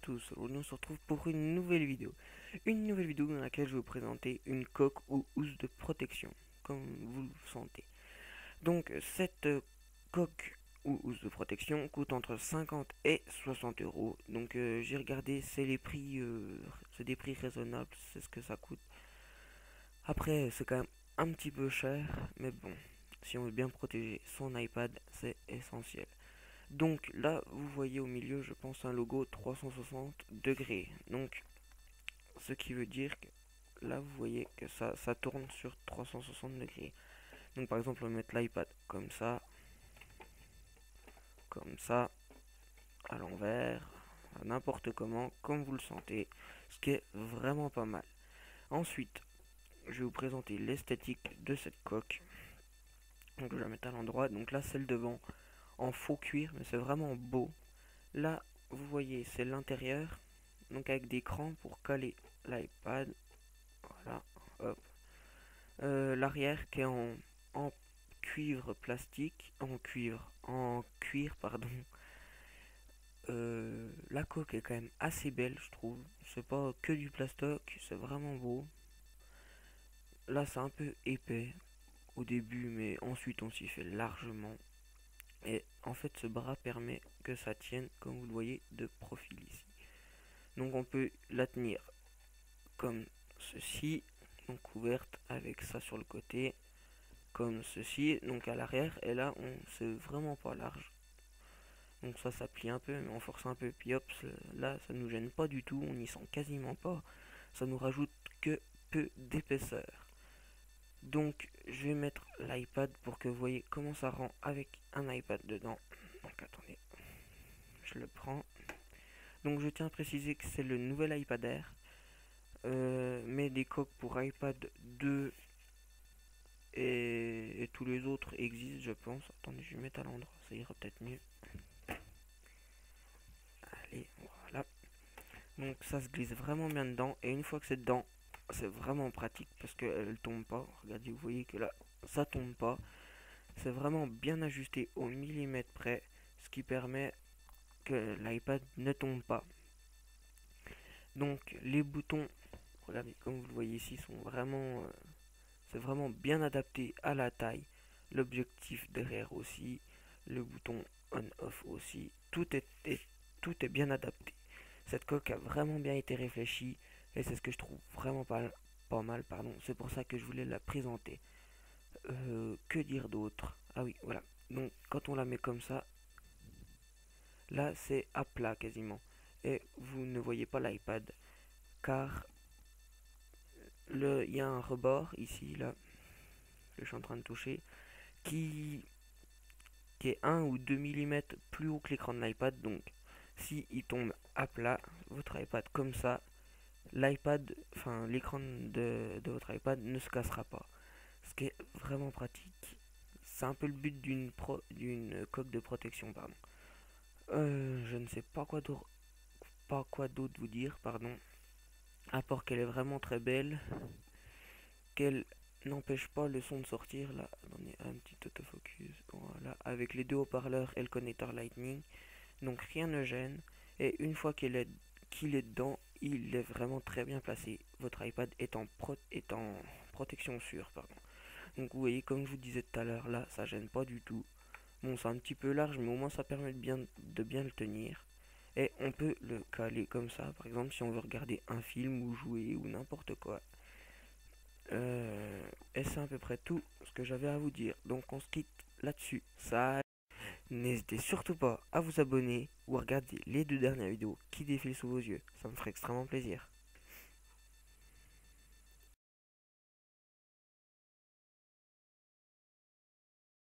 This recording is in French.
tous, aujourd'hui on se retrouve pour une nouvelle vidéo. Une nouvelle vidéo dans laquelle je vais vous présenter une coque ou housse de protection, comme vous le sentez. Donc cette coque ou housse de protection coûte entre 50 et 60 euros. Donc j'ai regardé, c'est les prix, c'est des prix raisonnables, c'est ce que ça coûte. Après c'est quand même un petit peu cher, mais bon, si on veut bien protéger son iPad, c'est essentiel. Donc là, vous voyez au milieu, je pense, un logo 360 degrés. Donc, ce qui veut dire que là, vous voyez que ça tourne sur 360 degrés. Donc, par exemple, on va mettre l'iPad comme ça, à l'envers, n'importe comment, comme vous le sentez, ce qui est vraiment pas mal. Ensuite, je vais vous présenter l'esthétique de cette coque. Donc, je vais la mettre à l'endroit. Donc là, celle devant en faux cuir, mais c'est vraiment beau. Là, vous voyez, c'est l'intérieur, donc avec des crans pour coller l'iPad. Voilà, hop. L'arrière qui est en cuivre plastique, en cuir, pardon. La coque est quand même assez belle, je trouve. C'est pas que du plastoc, c'est vraiment beau. Là, c'est un peu épais au début, mais ensuite on s'y fait largement. Et en fait, ce bras permet que ça tienne, comme vous le voyez, de profil ici. Donc on peut la tenir comme ceci, donc ouverte avec ça sur le côté, comme ceci, donc à l'arrière, et là c'est vraiment pas large. Donc ça plie un peu, mais on force un peu, puis hop, là ça nous gêne pas du tout, on n'y sent quasiment pas, ça nous rajoute que peu d'épaisseur. Donc je vais mettre l'iPad pour que vous voyez comment ça rend avec un iPad dedans. Donc attendez, je le prends. Donc je tiens à préciser que c'est le nouvel iPad Air, mais des coques pour iPad 2 et tous les autres existent, je pense. Attendez, je vais mettre à l'endroit, ça ira peut-être mieux. Allez, voilà. Donc ça se glisse vraiment bien dedans, et une fois que c'est dedans, c'est vraiment pratique parce qu'elle tombe pas. Regardez, vous voyez que là, ça tombe pas. C'est vraiment bien ajusté au millimètre près, ce qui permet que l'iPad ne tombe pas. Donc les boutons, regardez, comme vous le voyez ici, sont vraiment, c'est vraiment bien adapté à la taille. L'objectif derrière aussi, le bouton on-off aussi, tout est bien adapté. Cette coque a vraiment bien été réfléchie et c'est ce que je trouve vraiment pas mal, pardon. C'est pour ça que je voulais la présenter. Que dire d'autre? Ah oui, voilà. Donc quand on la met comme ça, là c'est à plat quasiment. Et vous ne voyez pas l'iPad car il y a un rebord ici, là, que je suis en train de toucher, qui, qui est 1 ou 2 mm plus haut que l'écran de l'iPad. Donc si il tombe à plat, votre iPad comme ça, l'iPad, enfin l'écran de votre iPad ne se cassera pas. Ce qui est vraiment pratique. C'est un peu le but d'une coque de protection, pardon. Je ne sais pas quoi d'autre vous dire, pardon. À part qu'elle est vraiment très belle, qu'elle n'empêche pas le son de sortir. Là, attendez, un petit autofocus. Voilà, avec les deux haut-parleurs et le connecteur Lightning. Donc rien ne gêne. Et une fois qu'il est dedans, il est vraiment très bien placé. Votre iPad est en protection sûre, pardon. Donc vous voyez, comme je vous disais tout à l'heure, là, ça gêne pas du tout. Bon, c'est un petit peu large, mais au moins ça permet de bien le tenir. Et on peut le caler comme ça, par exemple, si on veut regarder un film ou jouer ou n'importe quoi. Et c'est à peu près tout ce que j'avais à vous dire. Donc on se quitte là-dessus. Ça, n'hésitez surtout pas à vous abonner ou à regarder les 2 dernières vidéos qui défilent sous vos yeux. Ça me ferait extrêmement plaisir.